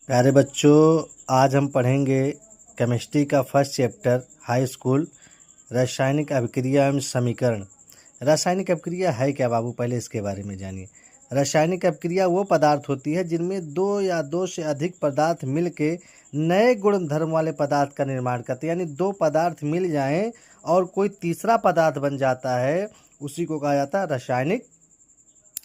प्यारे बच्चों, आज हम पढ़ेंगे केमिस्ट्री का फर्स्ट चैप्टर हाई स्कूल रासायनिक अभिक्रिया एवं समीकरण। रासायनिक अभिक्रिया है क्या बाबू, पहले इसके बारे में जानिए। रासायनिक अभिक्रिया वो पदार्थ होती है जिनमें दो या दो से अधिक पदार्थ मिलके नए गुण धर्म वाले पदार्थ का निर्माण करते हैं। यानी दो पदार्थ मिल जाएं और कोई तीसरा पदार्थ बन जाता है, उसी को कहा जाता है रासायनिक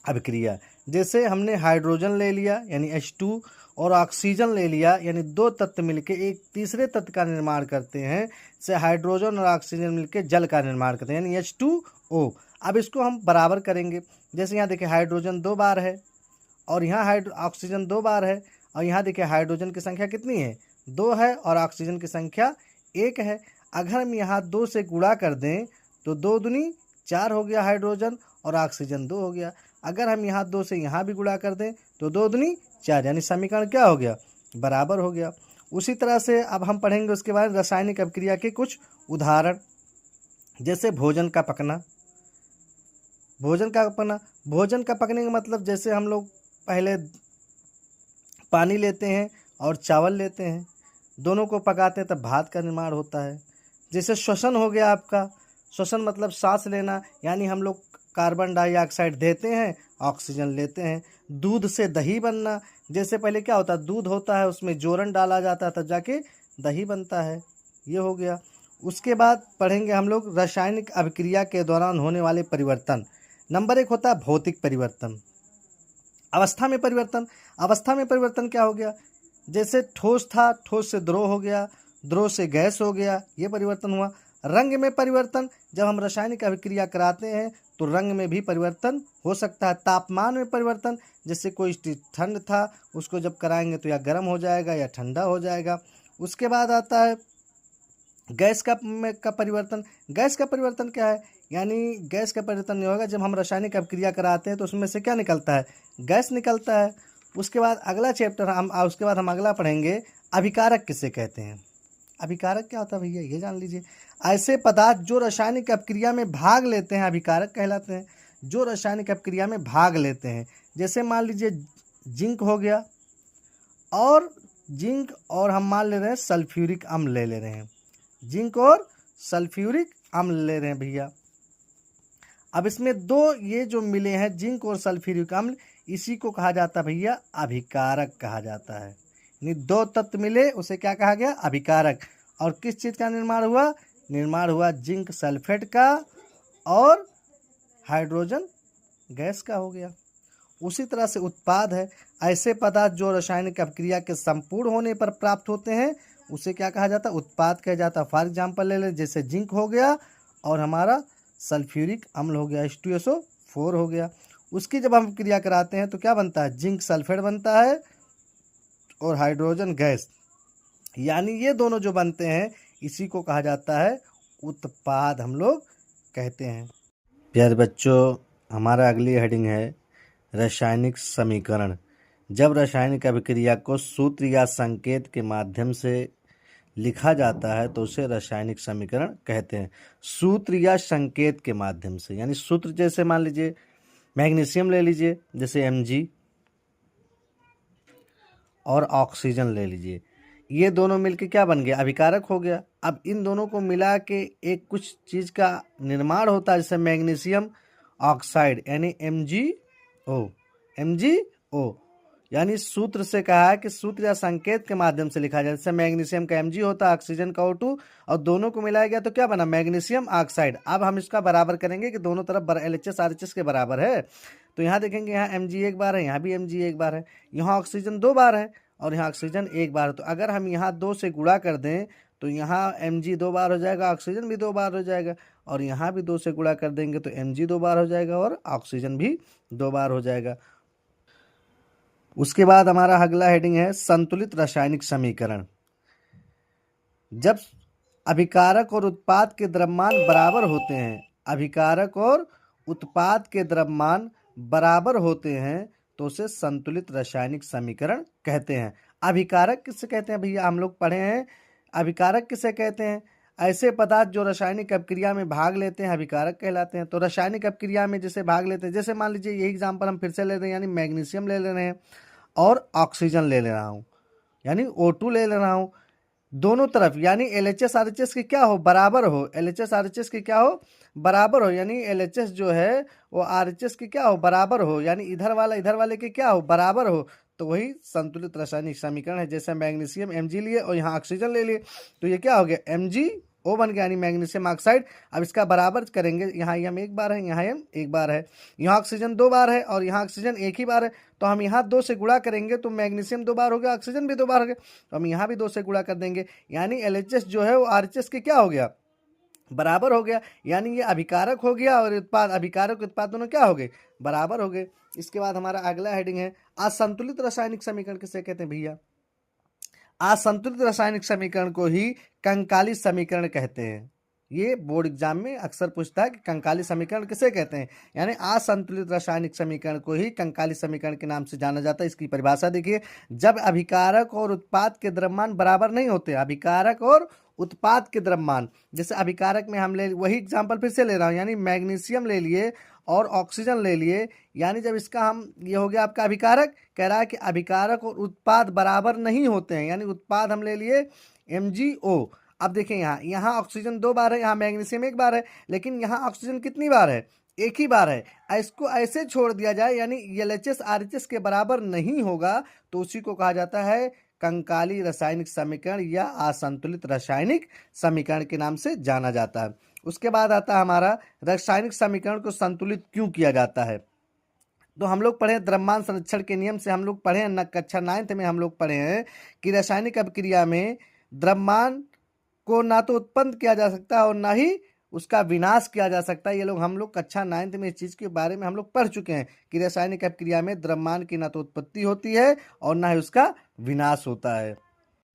अभिक्रिया। जैसे हमने हाइड्रोजन ले लिया यानी H2 और ऑक्सीजन ले लिया, यानी दो तत्व मिलके एक तीसरे तत्व का निर्माण करते हैं। से हाइड्रोजन और ऑक्सीजन मिलके जल का निर्माण करते हैं यानी H2O। अब इसको हम बराबर करेंगे। जैसे यहाँ देखिए हाइड्रोजन 2 बार है और यहाँ ऑक्सीजन 2 बार है, और यहाँ देखिए हाइड्रोजन की संख्या कितनी है, 2 है, और ऑक्सीजन की संख्या 1 है। अगर हम यहाँ 2 से गुणा कर दें तो 2 दूनी 4 हो गया हाइड्रोजन, और ऑक्सीजन 2 हो गया। अगर हम यहाँ 2 से यहाँ भी गुणा कर दें तो 2 दूनी 4, यानी समीकरण क्या हो गया, बराबर हो गया। उसी तरह से अब हम पढ़ेंगे उसके बाद रासायनिक अभिक्रिया के कुछ उदाहरण। जैसे भोजन का पकना। भोजन का पकने का मतलब, जैसे हम लोग पहले पानी लेते हैं और चावल लेते हैं, दोनों को पकाते हैं तब भात का निर्माण होता है। जैसे श्वसन हो गया आपका। श्वसन मतलब सांस लेना, यानी हम लोग कार्बन डाइऑक्साइड देते हैं, ऑक्सीजन लेते हैं। दूध से दही बनना। जैसे पहले क्या होता है, दूध होता है, उसमें जोरन डाला जाता है तब जाके दही बनता है, ये हो गया। उसके बाद पढ़ेंगे हम लोग रासायनिक अभिक्रिया के दौरान होने वाले परिवर्तन। नंबर 1 होता है भौतिक परिवर्तन। अवस्था में परिवर्तन। अवस्था में परिवर्तन क्या हो गया, जैसे ठोस था, ठोस से द्रव हो गया, द्रव से गैस हो गया, ये परिवर्तन हुआ। रंग में परिवर्तन। जब हम रासायनिक अभिक्रिया कराते हैं तो रंग में भी परिवर्तन हो सकता है। तापमान में परिवर्तन, जैसे कोई ठंड था, उसको जब कराएंगे तो या गर्म हो जाएगा या ठंडा हो जाएगा। उसके बाद आता है गैस का परिवर्तन। गैस का परिवर्तन क्या है, यानी गैस का परिवर्तन नहीं होगा। जब हम रासायनिक अभिक्रिया कराते हैं तो उसमें से क्या निकलता है, गैस निकलता है। उसके बाद अगला चैप्टर उसके बाद हम अगला पढ़ेंगे अभिकारक किसे कहते हैं। अभिकारक क्या होता है भैया, ये जान लीजिए। ऐसे पदार्थ जो रासायनिक अभिक्रिया में भाग लेते हैं अभिकारक कहलाते हैं। जो रासायनिक अभिक्रिया में भाग लेते हैं, जैसे मान लीजिए जिंक हो गया, और जिंक और हम मान ले रहे हैं सल्फ्यूरिक अम्ल ले रहे हैं। जिंक और सल्फ्यूरिक अम्ल ले रहे हैं भैया। अब इसमें दो ये जो मिले हैं जिंक और सल्फ्यूरिक अम्ल, इसी को कहा जाता है भैया अभिकारक कहा जाता है। यानी दो तत्व मिले, उसे क्या कहा गया, अभिकारक। और किस चीज़ का निर्माण हुआ, निर्माण हुआ जिंक सल्फेट का और हाइड्रोजन गैस का हो गया। उसी तरह से उत्पाद है, ऐसे पदार्थ जो रासायनिक अभिक्रिया के संपूर्ण होने पर प्राप्त होते हैं, उसे क्या कहा जाता है, उत्पाद कहा जाता है। फॉर एग्जाम्पल ले ले, जैसे जिंक हो गया और हमारा सल्फ्यूरिक अम्ल हो गया, H2SO4 हो गया। उसकी जब हम क्रिया कराते हैं तो क्या बनता है, जिंक सल्फेट बनता है और हाइड्रोजन गैस, यानी ये दोनों जो बनते हैं इसी को कहा जाता है उत्पाद, हम लोग कहते हैं। प्यारे बच्चों, हमारा अगली हेडिंग है रासायनिक समीकरण। जब रासायनिक अभिक्रिया को सूत्र या संकेत के माध्यम से लिखा जाता है तो उसे रासायनिक समीकरण कहते हैं। सूत्र या संकेत के माध्यम से, यानी सूत्र जैसे मान लीजिए मैग्नीशियम ले लीजिए, जैसे Mg, और ऑक्सीजन ले लीजिए, ये दोनों मिलके क्या बन गया, अभिकारक हो गया। अब इन दोनों को मिला के एक कुछ चीज़ का निर्माण होता है, जैसे मैग्नीशियम ऑक्साइड यानी MgO। यानी सूत्र से कहा है कि सूत्र या संकेत के माध्यम से लिखा जाए। जैसे मैग्नीशियम का Mg होता है, ऑक्सीजन का O2, और दोनों को मिलाया गया तो क्या बना, मैग्नीशियम ऑक्साइड। अब हम इसका बराबर करेंगे कि दोनों तरफ LHS RHS के बराबर है। तो यहाँ देखेंगे, यहाँ Mg एक बार है, यहाँ भी Mg एक बार है, यहाँ ऑक्सीजन 2 बार है और यहाँ ऑक्सीजन 1 बार है। तो अगर हम यहाँ 2 से गुणा कर दें तो यहाँ Mg 2 बार हो जाएगा, ऑक्सीजन भी 2 बार हो जाएगा, और यहाँ भी 2 से गुणा कर देंगे तो Mg 2 बार हो जाएगा और ऑक्सीजन भी 2 बार हो जाएगा। उसके बाद हमारा अगला हेडिंग है संतुलित रासायनिक समीकरण। जब अभिकारक और उत्पाद के द्रव्यमान बराबर होते हैं, अभिकारक और उत्पाद के द्रव्यमान बराबर होते हैं तो उसे संतुलित रासायनिक समीकरण कहते हैं। अभिकारक किसे कहते हैं भैया, हम लोग पढ़े हैं। अभिकारक किसे कहते हैं, ऐसे पदार्थ जो रासायनिक अभिक्रिया में भाग लेते हैं अभिकारक कहलाते हैं। तो रासायनिक अभिक्रिया में जैसे भाग लेते हैं, जैसे मान लीजिए यही एग्जाम्पल हम फिर से ले रहे हैं, यानी मैग्नीशियम ले ले रहे हैं और ऑक्सीजन ले ले रहा हूँ, यानी O2 ले रहा हूँ दोनों तरफ, यानी LHS RHS की क्या हो, बराबर हो, LHS RHS की क्या हो, बराबर हो, यानी LHS जो है वो RHS की क्या हो, बराबर हो, यानी इधर वाला इधर वाले के क्या हो, बराबर हो। तो वही संतुलित रासायनिक समीकरण है। जैसे मैग्नीशियम Mg लिए और यहाँ ऑक्सीजन ले लिए, तो ये क्या हो गया, MgO बन गया, यानी मैग्नीशियम ऑक्साइड। अब इसका बराबर करेंगे, यहाँ M एक बार है, यहाँ M एक बार है, यहाँ ऑक्सीजन 2 बार है और यहाँ ऑक्सीजन एक ही बार है, तो हम यहाँ 2 से गुणा करेंगे तो मैग्नीशियम 2 बार हो गया, ऑक्सीजन भी 2 बार हो गया, तो हम यहाँ भी 2 से गुणा कर देंगे, यानी LHS जो है वो RHS के क्या हो गया, बराबर हो गया। यानी ये अभिकारक हो गया और उत्पाद, अभिकारक उत्पाद दोनों क्या हो गए, बराबर हो गए। इसके बाद हमारा अगला हेडिंग है असंतुलित रासायनिक समीकरण किसे कहते हैं भैया। असंतुलित रासायनिक समीकरण को ही कंकाली समीकरण कहते हैं। ये बोर्ड एग्जाम में अक्सर पूछता है कि कंकाली समीकरण किसे कहते हैं, यानी असंतुलित रासायनिक समीकरण को ही कंकाली समीकरण के नाम से जाना जाता है। इसकी परिभाषा देखिए, जब अभिकारक और उत्पाद के द्रव्यमान बराबर नहीं होते, अभिकारक और उत्पाद के द्रव्यमान, जैसे अभिकारक में हम ले, वही एग्जाम्पल फिर से ले रहा हूँ, यानी मैग्नीशियम ले लिए और ऑक्सीजन ले लिए, यानी जब इसका हम, ये हो गया आपका अभिकारक, कह रहा है कि अभिकारक और उत्पाद बराबर नहीं होते हैं, यानी उत्पाद हम ले लिए MgO। अब देखें यहाँ ऑक्सीजन 2 बार है, यहाँ मैग्नीशियम 1 बार है, लेकिन यहाँ ऑक्सीजन कितनी बार है, 1 ही बार है। इसको ऐसे छोड़ दिया जाए, यानी LHS RHS के बराबर नहीं होगा, तो उसी को कहा जाता है कंकाली रासायनिक समीकरण या असंतुलित रासायनिक समीकरण के नाम से जाना जाता है। उसके बाद आता है हमारा रासायनिक समीकरण को संतुलित क्यों किया जाता है। तो हम लोग पढ़े द्रव्यमान संरक्षण के नियम से, हम लोग पढ़े हैं कक्षा 9th में, हम लोग पढ़े हैं कि रासायनिक अभिक्रिया में द्रव्यमान को ना तो उत्पन्न किया जा सकता और ना ही उसका विनाश किया जा सकता है। ये लोग, हम लोग कक्षा 9th में इस चीज़ के बारे में हम लोग पढ़ चुके हैं कि रासायनिक अभिक्रिया में द्रव्यमान की ना तो उत्पत्ति होती है और ना ही उसका विनाश होता है।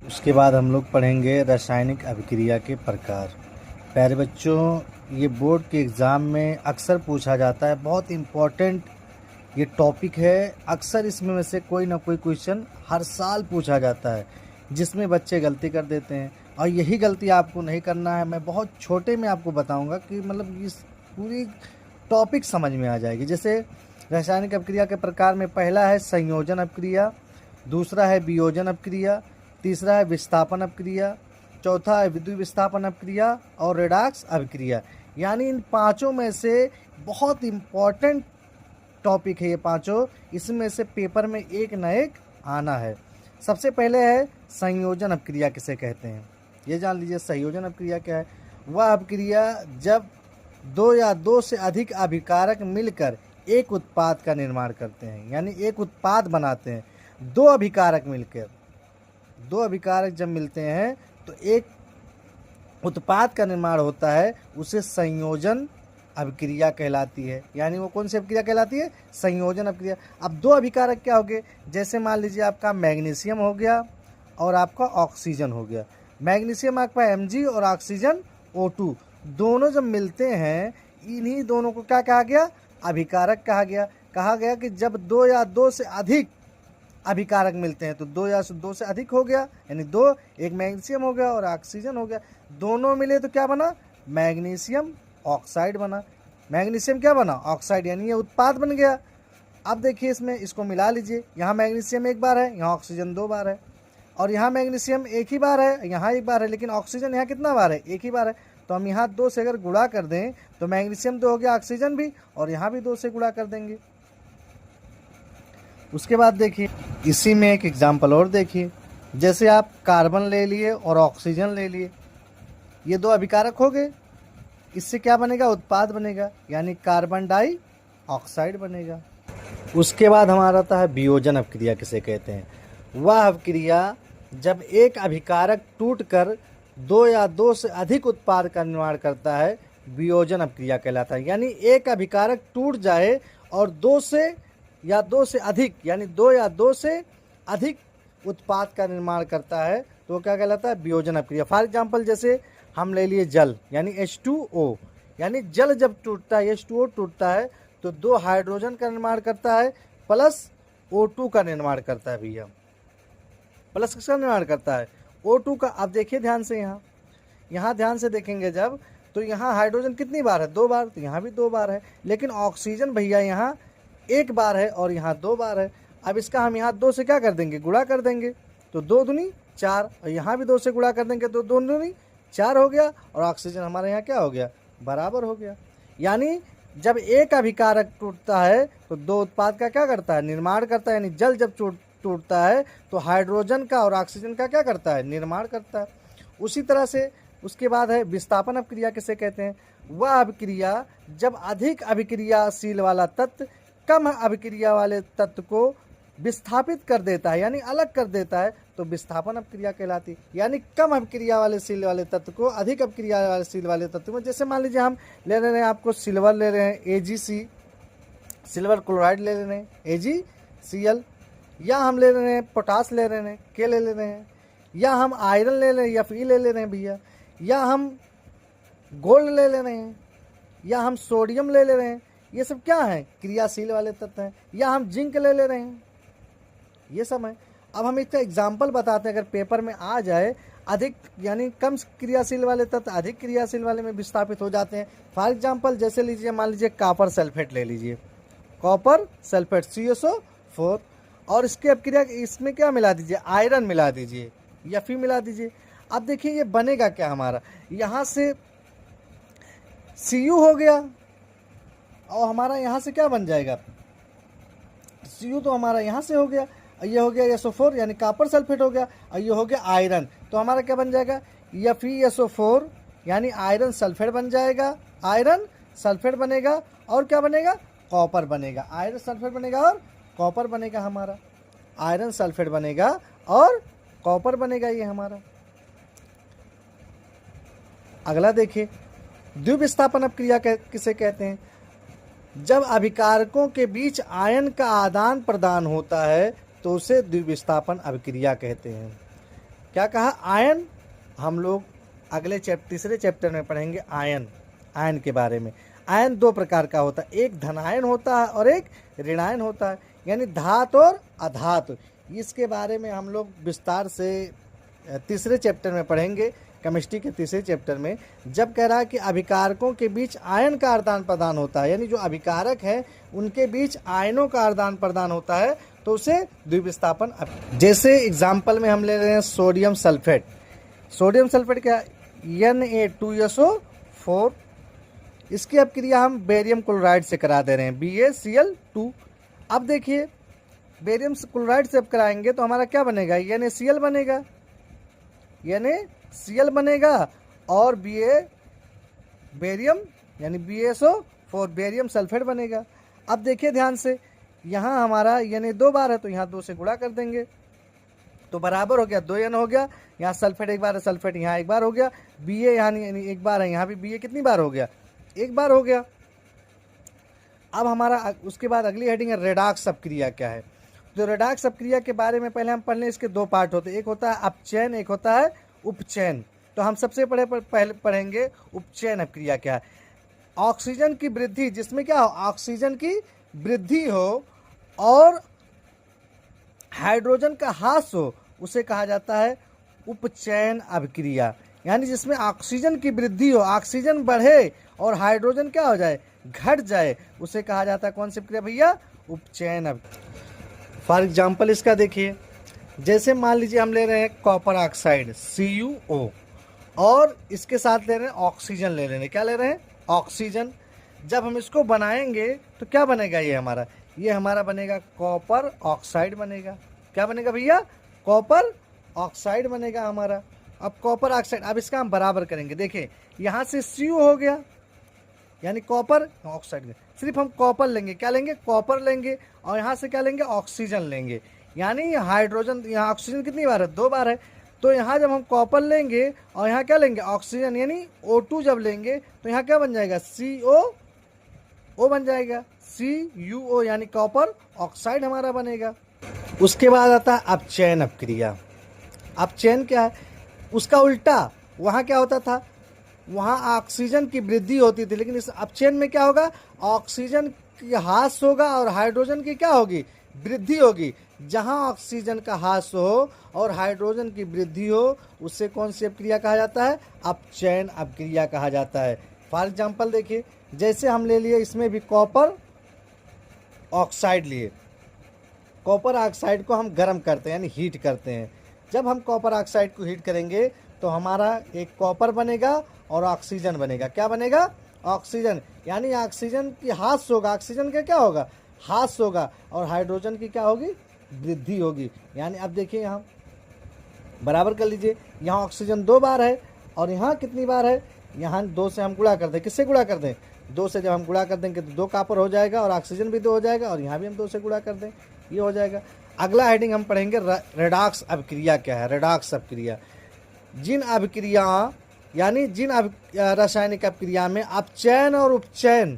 उसके बाद हम लोग पढ़ेंगे रासायनिक अभिक्रिया के प्रकार। प्यारे बच्चों, ये बोर्ड के एग्ज़ाम में अक्सर पूछा जाता है, बहुत इम्पोर्टेंट ये टॉपिक है। अक्सर इसमें से कोई ना कोई क्वेश्चन हर साल पूछा जाता है, जिसमें बच्चे गलती कर देते हैं, और यही गलती आपको नहीं करना है। मैं बहुत छोटे में आपको बताऊंगा कि मतलब इस पूरी टॉपिक समझ में आ जाएगी। जैसे रासायनिक अभिक्रिया के प्रकार में पहला है संयोजन अभिक्रिया, दूसरा है वियोजन अभिक्रिया, तीसरा है विस्थापन अभिक्रिया, चौथा है विद्युत विस्थापन अभिक्रिया और रेडॉक्स अभिक्रिया। यानी इन पाँचों में से बहुत इम्पॉर्टेंट टॉपिक है ये पाँचों, इसमें से पेपर में एक न एक आना है। सबसे पहले है संयोजन अभिक्रिया किसे कहते हैं, ये जान लीजिए। संयोजन अभिक्रिया क्या है, वह अभिक्रिया जब 2 या 2 से अधिक अभिकारक मिलकर एक उत्पाद का निर्माण करते हैं, यानी एक उत्पाद बनाते हैं। 2 अभिकारक मिलकर, 2 अभिकारक जब मिलते हैं तो एक उत्पाद का निर्माण होता है, उसे संयोजन अभिक्रिया कहलाती है। यानी वो कौन सी अभिक्रिया कहलाती है, संयोजन अभिक्रिया। अब 2 अभिकारक क्या हो गए, जैसे मान लीजिए आपका मैग्नीशियम हो गया और आपका ऑक्सीजन हो गया। मैग्नीशियम आपका Mg और ऑक्सीजन O2, दोनों जब मिलते हैं, इन्हीं दोनों को क्या कहा गया, अभिकारक कहा गया। कहा गया कि जब 2 या 2 से अधिक अभिकारक मिलते हैं, तो 2 या 2 से अधिक हो गया, यानी 2, एक मैग्नीशियम हो गया और ऑक्सीजन हो गया, दोनों मिले तो क्या बना, मैग्नीशियम ऑक्साइड बना। मैग्नीशियम क्या बना, ऑक्साइड, यानी ये उत्पाद बन गया। अब देखिए इसमें, इसको मिला लीजिए, यहाँ मैग्नीशियम 1 बार है, यहाँ ऑक्सीजन 2 बार है, और यहाँ मैग्नीशियम 1 ही बार है, यहाँ 1 बार है, लेकिन ऑक्सीजन यहाँ कितना बार है, 1 ही बार है। तो हम यहाँ 2 से अगर गुणा कर दें तो मैग्नीशियम 2 हो गया, ऑक्सीजन भी, और यहाँ भी 2 से गुणा कर देंगे। उसके बाद देखिए इसी में एक एग्जाम्पल और देखिए, जैसे आप कार्बन ले लिए और ऑक्सीजन ले लिए, ये 2 अभिकारक हो गए, इससे क्या बनेगा, उत्पाद बनेगा, यानी कार्बन डाइऑक्साइड बनेगा। उसके बाद हमारा आता है वियोजन अभिक्रिया किसे कहते हैं। वह अभिक्रिया जब एक अभिकारक टूटकर 2 या 2 से अधिक उत्पाद का निर्माण करता है, वियोजन अभिक्रिया कहलाता है। यानी एक अभिकारक टूट जाए और 2 से या 2 से अधिक, यानी 2 या 2 से अधिक उत्पाद का निर्माण करता है, तो क्या कहलाता है, वियोजन अभिक्रिया। फॉर एग्जाम्पल जैसे हम ले लिए जल, यानी H2O, यानी जल जब टूटता है, H2O टूटता है, तो 2 हाइड्रोजन का निर्माण करता है प्लस O2 का निर्माण करता है भैया। प्लस किसका निर्माण करता है, O2 का। अब देखिए ध्यान से, यहाँ ध्यान से देखेंगे जब, तो यहाँ हाइड्रोजन कितनी बार है, 2 बार, तो यहाँ भी 2 बार है, लेकिन ऑक्सीजन भैया यहाँ 1 बार है और यहाँ 2 बार है। अब इसका हम यहाँ 2 से क्या कर देंगे, गुणा कर देंगे, तो 2 दूनी 4, और यहाँ भी 2 से गुणा कर देंगे तो 2 दूनी 4 हो गया, और ऑक्सीजन हमारे यहाँ क्या हो गया, बराबर हो गया। यानी जब एक अभिकारक टूटता है तो 2 उत्पाद का क्या करता है, निर्माण करता है। यानी जल जब टूटता है तो हाइड्रोजन का और ऑक्सीजन का क्या करता है, निर्माण करता है। उसी तरह से उसके बाद है विस्थापन अभिक्रिया किसे कहते हैं, वह अभिक्रिया जब अधिक अभिक्रियाशील वाला तत्व कम अभिक्रिया वाले तत्व को विस्थापित कर देता है, यानी अलग कर देता है, तो विस्थापन अभिक्रिया कहलाती। यानी कम अभिक्रिया वाले शील वाले तत्व को अधिक अभिक्रिया वाले शील वाले तत्व में, जैसे मान लीजिए हम ले रहे हैं आपको सिल्वर ले रहे हैं AgC, सिल्वर क्लोराइड ले रहे हैं AgCl, या हम ले रहे हैं पोटास ले रहे हैं K ले रहे हैं, या हम आयरन ले रहे हैं Fe ले रहे हैं भैया, या हम गोल्ड ले रहे हैं, या हम सोडियम ले रहे हैं। ये सब क्या है, क्रियाशील वाले तत्व हैं। या हम जिंक ले रहे हैं, ये सब है। अब हम इसका एग्जाम्पल बताते हैं, अगर पेपर में आ जाए, अधिक यानी कम क्रियाशील वाले तत्व अधिक क्रियाशील वाले में विस्थापित हो जाते हैं। फॉर एग्जाम्पल जैसे लीजिए, मान लीजिए कॉपर सल्फेट ले लीजिए, कॉपर सल्फेट CSO4, और इसके अभिक्रिया इसमें क्या मिला दीजिए, आयरन मिला दीजिए या Fe मिला दीजिए। अब देखिए ये बनेगा क्या हमारा, यहाँ से Cu हो गया, और हमारा यहाँ से क्या बन जाएगा, Cu तो हमारा यहाँ से हो गया, ये हो गया SO4 यानी कॉपर सल्फेट हो गया, और ये हो गया आयरन, तो हमारा क्या बन जाएगा, FeSO4 यानी आयरन सल्फेट बन जाएगा, आयरन सल्फेट बनेगा, और क्या बनेगा, कॉपर बनेगा। आयरन सल्फेट बनेगा और कॉपर बनेगा, हमारा आयरन सल्फेट बनेगा और कॉपर बनेगा ये हमारा। अगला देखिए, द्विविस्थापन अभिक्रिया किसे कहते हैं, जब अभिकारकों के बीच आयन का आदान प्रदान होता है तो उसे द्विविस्थापन अभिक्रिया कहते हैं। क्या कहा, आयन, हम लोग अगले तीसरे चैप्टर में पढ़ेंगे आयन के बारे में। आयन 2 प्रकार का होता है, एक धनायन होता है और एक ऋणायन होता है, यानी धातु और अधातु। इसके बारे में हम लोग विस्तार से तीसरे चैप्टर में पढ़ेंगे, केमिस्ट्री के तीसरे चैप्टर में। जब कह रहा है कि अभिकारकों के बीच आयन का आदान प्रदान होता है, यानी जो अभिकारक है उनके बीच आयनों का आदान प्रदान होता है, तो उसे द्विविस्थापन। जैसे एग्जाम्पल में हम ले रहे हैं सोडियम सल्फेट। सोडियम सल्फेट क्या, Na2SO4, इसकी अभिक्रिया हम बेरियम क्लोराइड से करा दे रहे हैं, BaCl2। अब देखिए बेरियम क्लोराइड से अब कराएंगे तो हमारा क्या बनेगा, NaCl बनेगा, NaCl बनेगा, और बेरियम यानी BaSO4 बेरियम सल्फेट बनेगा। अब देखिए ध्यान से, यहाँ हमारा Na 2 बार है तो यहाँ 2 से गुणा कर देंगे तो बराबर हो गया, 2N हो गया। यहाँ सल्फेट एक बार है, सल्फेट यहाँ एक बार हो गया, Ba यानी एक बार है, यहाँ भी Ba कितनी बार हो गया, एक बार हो गया। अब हमारा उसके बाद अगली हेडिंग है रेडॉक्स अभिक्रिया क्या है। तो रेडॉक्स अभिक्रिया के बारे में पहले हम पढ़ लें, इसके 2 पार्ट होते हैं, एक होता है अपचयन, एक होता है उपचयन। तो हम सबसे पहले पढ़ेंगे उपचयन अभिक्रिया क्या है। ऑक्सीजन की वृद्धि, जिसमें क्या हो, ऑक्सीजन की वृद्धि हो और हाइड्रोजन का ह्रास हो, उसे कहा जाता है उपचयन अभिक्रिया। यानी जिसमें ऑक्सीजन की वृद्धि हो, ऑक्सीजन बढ़े और हाइड्रोजन क्या हो जाए, घट जाए, उसे कहा जाता है कौन सी प्रक्रिया भैया, उपचयन अभिक्रिया। फॉर एग्जाम्पल इसका देखिए, जैसे मान लीजिए हम ले रहे हैं कॉपर ऑक्साइड CuO, और इसके साथ ले रहे हैं ऑक्सीजन ले रहे हैं, क्या ले रहे हैं, ऑक्सीजन। जब हम इसको बनाएंगे तो क्या बनेगा, ये हमारा बनेगा कॉपर ऑक्साइड बनेगा। क्या बनेगा भैया, कॉपर ऑक्साइड बनेगा हमारा। अब कॉपर ऑक्साइड, अब इसका हम बराबर करेंगे, देखिए यहाँ से Cu हो गया यानी कॉपर ऑक्साइड, सिर्फ हम कॉपर लेंगे, क्या लेंगे, कॉपर लेंगे, और यहाँ से क्या लेंगे, ऑक्सीजन लेंगे। यानी हाइड्रोजन, यहाँ ऑक्सीजन कितनी बार है, 2 बार है, तो यहाँ जब हम कॉपर लेंगे और यहाँ क्या लेंगे, ऑक्सीजन, यानी O2 जब लेंगे तो यहाँ क्या बन जाएगा, COO बन जाएगा, CuO यानी कॉपर ऑक्साइड हमारा बनेगा। उसके बाद आता है अपचयन अभिक्रिया। अपचयन क्या है, उसका उल्टा, वहाँ क्या होता था, वहाँ ऑक्सीजन की वृद्धि होती थी, लेकिन इस अपचयन में क्या होगा, ऑक्सीजन की ह्रास होगा और हाइड्रोजन की क्या होगी, वृद्धि होगी। जहाँ ऑक्सीजन का ह्रास हो और हाइड्रोजन की वृद्धि हो, उससे कौन सी अभिक्रिया कहा जाता है, अपचयन अभिक्रिया कहा जाता है। फॉर एग्जाम्पल देखिए, जैसे हम ले लिए, इसमें भी कॉपर ऑक्साइड लिए, कॉपर ऑक्साइड को हम गर्म करते हैं यानी हीट करते हैं। जब हम कॉपर ऑक्साइड को हीट करेंगे तो हमारा एक कॉपर बनेगा और ऑक्सीजन बनेगा। क्या बनेगा? ऑक्सीजन। यानी ऑक्सीजन की ह्रास होगा, ऑक्सीजन का क्या होगा? ह्रास होगा, और हाइड्रोजन की क्या होगी? वृद्धि होगी। यानी अब देखिए यहाँ बराबर कर लीजिए, यहाँ ऑक्सीजन 2 बार है और यहाँ कितनी बार है? यहाँ 2 से हम गुणा कर दें। किससे गुणा कर दें? 2 से जब हम गुणा कर देंगे तो 2 कॉपर हो जाएगा और ऑक्सीजन भी 2 हो जाएगा, और यहाँ भी हम 2 से गुणा कर दें, ये हो जाएगा। अगला हेडिंग हम पढ़ेंगे रेडॉक्स अभिक्रिया क्या है। रेडॉक्स अभिक्रिया जिन अभिक्रिया यानी जिन रासायनिक अभिक्रिया में अपचयन और उपचयन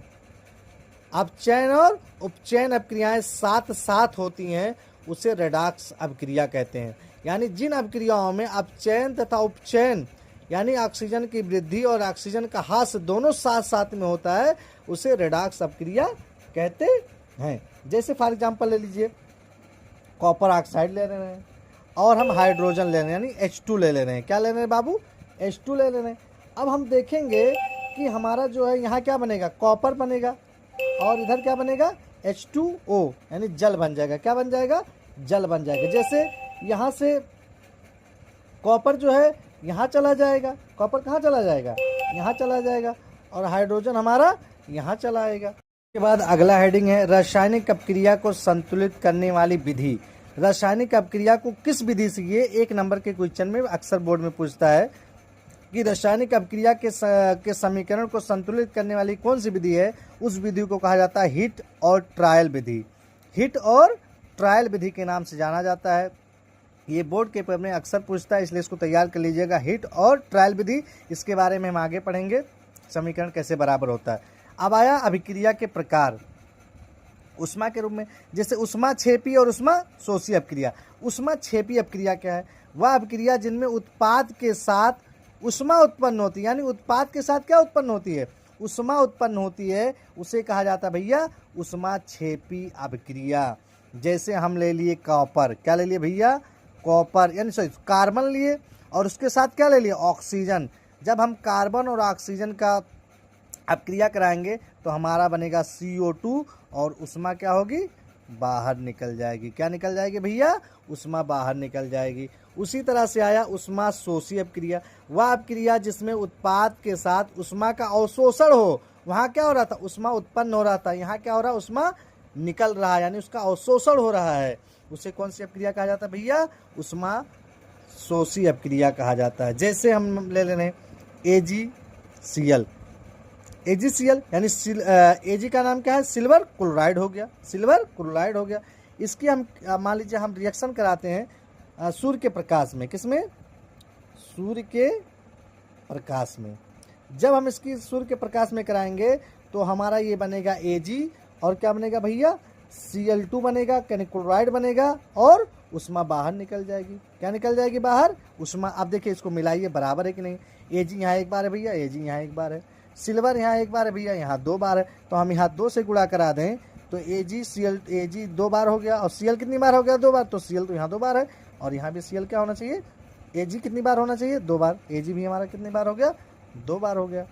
अभिक्रियाएं साथ साथ होती हैं उसे रेडॉक्स अभिक्रिया कहते हैं। यानी जिन अभिक्रियाओं में अपचयन तथा उपचयन यानी ऑक्सीजन की वृद्धि और ऑक्सीजन का ह्रास दोनों साथ साथ में होता है उसे रेडॉक्स अभिक्रिया कहते हैं। जैसे फॉर एग्जांपल ले लीजिए, कॉपर ऑक्साइड ले रहे हैं और हम हाइड्रोजन ले रहे हैं, यानी H2 ले रहे हैं। क्या ले रहे हैं बाबू? H2 ले रहे हैं। अब हम देखेंगे कि हमारा जो है यहाँ क्या बनेगा? कॉपर बनेगा, और इधर क्या बनेगा? H2O यानी जल बन जाएगा। क्या बन जाएगा? जल बन जाएगा। जैसे यहाँ से कॉपर जो है यहाँ चला जाएगा, कॉपर कहाँ चला जाएगा? यहाँ चला जाएगा, और हाइड्रोजन हमारा यहाँ चला आएगा। के बाद अगला हेडिंग है रासायनिक अपक्रिया को संतुलित करने वाली विधि। रासायनिक अपक्रिया को किस विधि से, ये 1 नंबर के क्वेश्चन में अक्सर बोर्ड में पूछता है कि रासायनिक अपक्रिया के समीकरण को संतुलित करने वाली कौन सी विधि है। उस विधि को कहा जाता है हिट और ट्रायल विधि। हिट और ट्रायल विधि के नाम से जाना जाता है। ये बोर्ड के पेपर में अक्सर पूछता है, इसलिए इसको तैयार कर लीजिएगा। हिट और ट्रायल विधि, इसके बारे में हम आगे पढ़ेंगे, समीकरण कैसे बराबर होता है। अब आया अभिक्रिया के प्रकार उष्मा के रूप में। जैसे उष्माक्षेपी और उष्माशोषी अपक्रिया। उष्माक्षेपी अपक्रिया क्या है? वह अपक्रिया जिनमें उत्पाद के साथ उष्मा उत्पन्न होती है, यानी उत्पाद के साथ क्या उत्पन्न होती है? उष्मा उत्पन्न होती है, उसे कहा जाता है भैया उष्माक्षेपी अपक्रिया। जैसे हम ले लिए कॉपर, क्या ले लिए भैया? कॉपर, यानी सॉरी कार्बन लिए, और उसके साथ क्या ले लिए? ऑक्सीजन। जब हम कार्बन और ऑक्सीजन का अपक्रिया कराएंगे तो हमारा बनेगा CO2, और उष्मा क्या होगी? बाहर निकल जाएगी। क्या निकल जाएगी भैया? उष्मा बाहर निकल जाएगी। उसी तरह से आया उष्माशोषी अपक्रिया। वह अपक्रिया जिसमें उत्पाद के साथ उष्मा का अवशोषण हो। वहाँ क्या हो रहा था? उष्मा उत्पन्न हो रहा था, यहाँ क्या हो रहा है? उष्मा निकल रहा है, यानी उसका अवशोषण हो रहा है। उसे कौन सी अपक्रिया कहा जाता है भैया? उष्माशोषी अपक्रिया कहा जाता है। जैसे हम ले लें AgCl। AgCl यानी Ag का नाम क्या है? सिल्वर क्लोराइड हो गया, सिल्वर क्लोराइड हो गया। इसकी हम मान लीजिए हम रिएक्शन कराते हैं सूर्य के प्रकाश में। किसमें? सूर्य के प्रकाश में। जब हम इसकी सूर्य के प्रकाश में कराएंगे तो हमारा ये बनेगा Ag, और क्या बनेगा भैया? Cl2 बनेगा, यानी क्लोराइड बनेगा, और उष्मा बाहर निकल जाएगी। क्या निकल जाएगी बाहर? उष्मा। आप देखिए इसको मिलाइए, बराबर है कि नहीं? Ag यहाँ 1 बार है भैया, Ag यहाँ 1 बार है। सिल्वर यहाँ 1 बार है भैया, यहाँ 2 बार है। तो हम यहाँ 2 से गुणा करा दें तो Ag 2 बार हो गया, और Cl कितनी बार हो गया? 2 बार। तो Cl तो यहाँ 2 बार है, और यहाँ भी Cl क्या होना चाहिए? Ag कितनी बार होना चाहिए? 2 बार। Ag भी हमारा कितनी बार हो गया? 2 बार हो गया।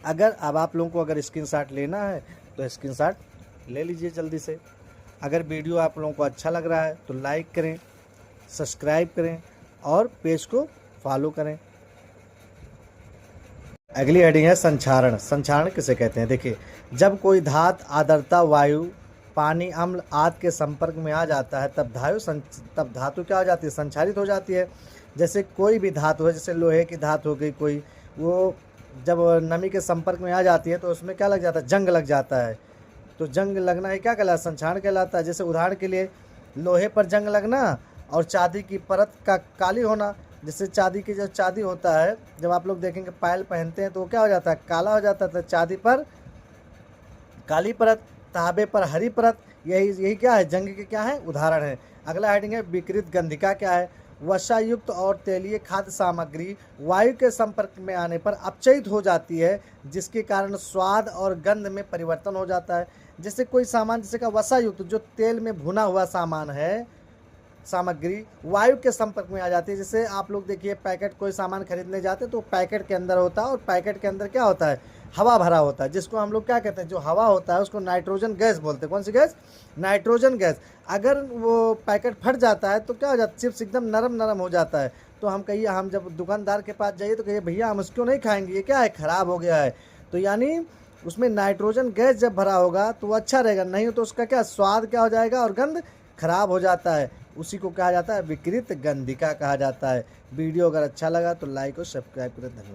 अगर अब आप लोगों को अगर स्क्रीनशॉट लेना है तो स्क्रीनशॉट ले लीजिए जल्दी से। अगर वीडियो आप लोगों को अच्छा लग रहा है तो लाइक करें, सब्सक्राइब करें, और पेज को फॉलो करें। अगली हेडिंग है संक्षारण। संक्षारण किसे कहते हैं? देखिए, जब कोई धातु आर्द्रता वायु पानी अम्ल आदि के संपर्क में आ जाता है तब धातु क्या हो जाती है? संक्षारित हो जाती है। जैसे कोई भी धातु है, जैसे लोहे की धातु हो गई कोई, वो जब नमी के संपर्क में आ जाती है तो उसमें क्या लग जाता है? जंग लग जाता है। तो जंग लगना ही क्या कहलाता है? संक्षारण कहलाता है। जैसे उदाहरण के लिए लोहे पर जंग लगना और चांदी की परत का काली होना। जैसे चांदी की जो चांदी होता है, जब आप लोग देखेंगे पायल पहनते हैं तो वो क्या हो जाता है? काला हो जाता है। तो चांदी पर काली परत, तांबे पर हरी परत, यही क्या है? जंग के क्या है? उदाहरण है। अगला हेडिंग है विकृत गंधिका क्या है? वसायुक्त और तेलीय खाद्य सामग्री वायु के संपर्क में आने पर अपचयित हो जाती है, जिसके कारण स्वाद और गंध में परिवर्तन हो जाता है। जैसे कोई सामान, जैसे का वसायुक्त जो तेल में भुना हुआ सामान है, सामग्री वायु के संपर्क में आ जाती है। जैसे आप लोग देखिए पैकेट, कोई सामान खरीदने जाते हैं तो पैकेट के अंदर होता है, और पैकेट के अंदर क्या होता है, हवा भरा होता है, जिसको हम लोग क्या कहते हैं, जो हवा होता है उसको नाइट्रोजन गैस बोलते हैं। कौन सी गैस? Nitrogen gas. अगर वो पैकेट फट जाता है तो क्या हो जाता है, चिप्स एकदम नरम नरम हो जाता है। तो हम जब दुकानदार के पास जाइए तो कहिए भैया हम इसको नहीं खाएंगे, ये क्या है, ख़राब हो गया है। तो यानी उसमें नाइट्रोजन गैस जब भरा होगा तो वो अच्छा रहेगा, नहीं तो उसका क्या स्वाद क्या हो जाएगा और गंध खराब हो जाता है। उसी को कहा जाता है विकृत गंधिका कहा जाता है। वीडियो अगर अच्छा लगा तो लाइक और सब्सक्राइब करें। धन्यवाद।